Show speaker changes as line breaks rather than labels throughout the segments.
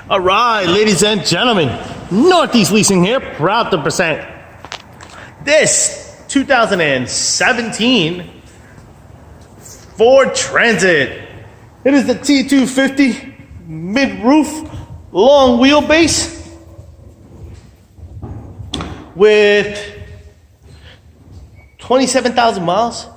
All right, ladies and gentlemen, Northeast Leasing here, proud to present this 2017 Ford Transit. It is the T-250 mid-roof, long wheelbase with 27,000 miles.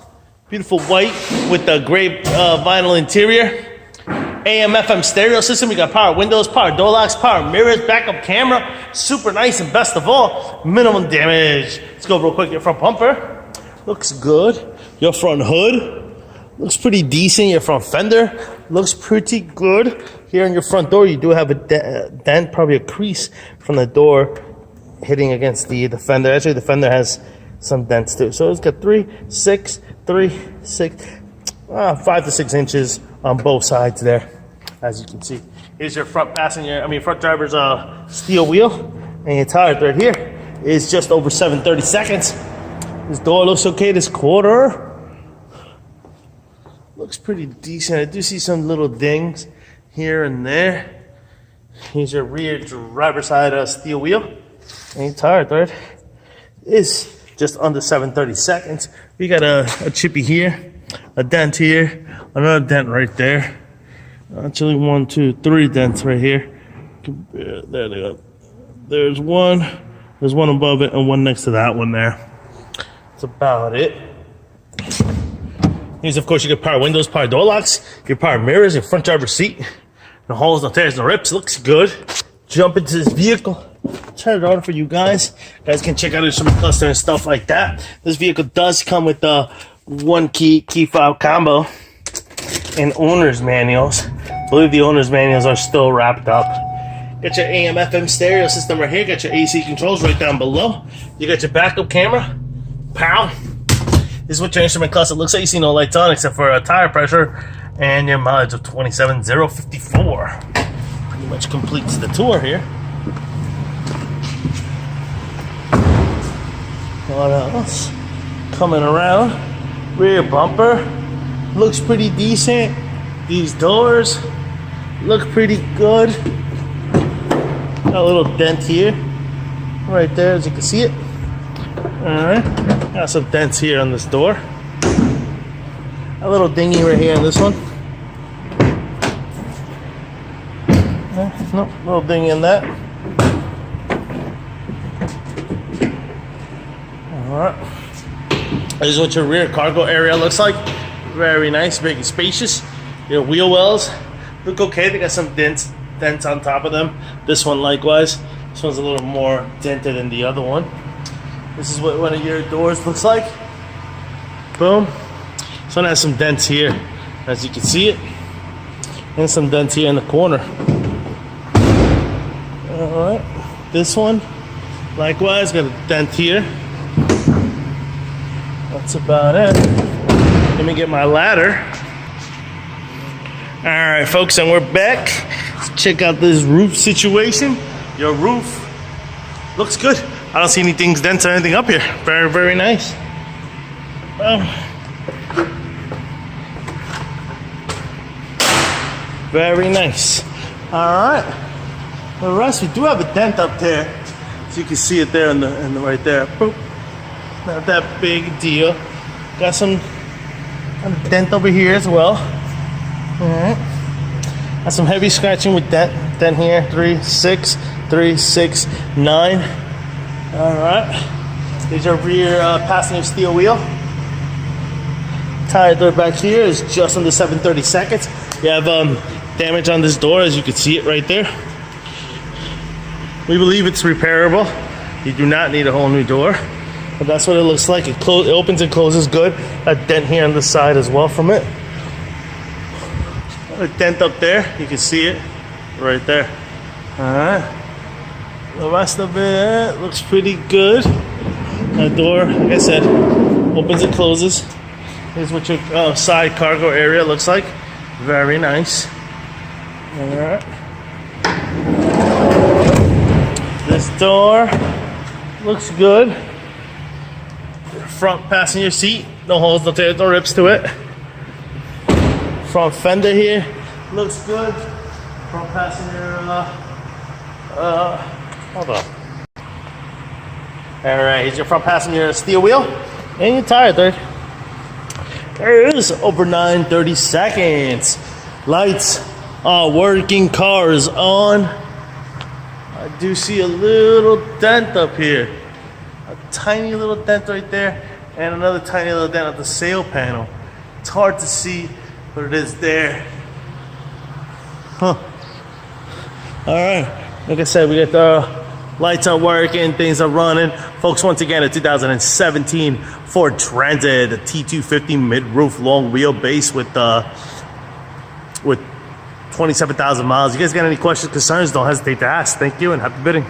Beautiful white with the gray vinyl interior. AM/FM stereo system. We got power windows, power door locks, power mirrors, backup camera. Super nice, and best of all, minimum damage. Let's go real quick. Your front bumper looks good. Your front hood looks pretty decent. Your front fender looks pretty good. Here on your front door, you do have a dent, probably a crease from the door hitting against the fender. Actually, the fender has some dents too. So it's got 5 to 6 inches on both sides there, as you can see. Here's your front driver's steel wheel, and your tire right here is just over 730 seconds. This door looks okay. This quarter looks pretty decent. I do see some little dings here and there. Here's your rear driver's side steel wheel, and your tire thread is just under 730 seconds. We got a chippy here, a dent here, another dent right there. Actually, 1, 2, 3 dents right here. There they go. There's one above it, and one next to that one there. That's about it. Here's, of course, you get power windows, power door locks, your power mirrors, your front driver's seat. No holes, no tears, no rips. Looks good. Jump into this vehicle. Turn it on for you guys. You guys can check out the instrument cluster and stuff like that. This vehicle does come with the 1 key fob combo and owner's manuals. I believe the owner's manuals are still wrapped up. Got your AM/FM stereo system right here. Got your AC controls right down below. You got your backup camera. Pow. This is what your instrument cluster looks like. You see no lights on except for a tire pressure and your mileage of 27,054. Pretty much completes the tour here. What else? Coming around, rear bumper looks pretty decent. These doors look pretty good. Got a little dent here, right there, as you can see it. Alright, got some dents here on this door. A little dingy right here on this one. Nope, little dingy in that. Alright. This is what your rear cargo area looks like. Very nice, big and spacious. Your wheel wells look okay. They got some dents on top of them. This one likewise. This one's a little more dented than the other one. This is what one of your doors looks like. Boom. This one has some dents here, as you can see it. And some dents here in the corner. Alright. This one, likewise, got a dent here. That's about it. Let me get my ladder. Alright, folks, and we're back. Let's check out this roof situation. Your roof looks good. I don't see any dents or anything up here. Very, very nice. Very nice. Alright. The rest, we do have a dent up there. So you can see it there in the right there. Boop. Not that big deal. Got some dent over here as well. Alright. Got some heavy scratching with dent here. 3, 6, 3, 6, 9. Alright. There's our rear passenger steel wheel. Tire door back here is just under 730 seconds. You have damage on this door, as you can see it right there. We believe it's repairable. You do not need a whole new door. But that's what it looks like. It opens and closes good. A dent here on the side as well from it. A dent up there. You can see it right there. Alright. The rest of it looks pretty good. The door, like I said, opens and closes. Here's what your side cargo area looks like. Very nice. Alright. This door looks good. Front passenger seat, no holes, no tears, no rips to it. Front fender here looks good. Front passenger, hold on. All right, here's your front passenger steel wheel and your tire, third. There it is, over 9:30 seconds. Lights are working, car is on. I do see a little dent up here. A tiny little dent right there, and another tiny little dent at the sail panel. It's hard to see, but it is there. Huh. All right, like I said, we got the lights are working, things are running. Folks, once again, a 2017 Ford Transit, the T-250 mid-roof long wheelbase with 27,000 miles. You guys got any questions, concerns, don't hesitate to ask. Thank you and happy bidding.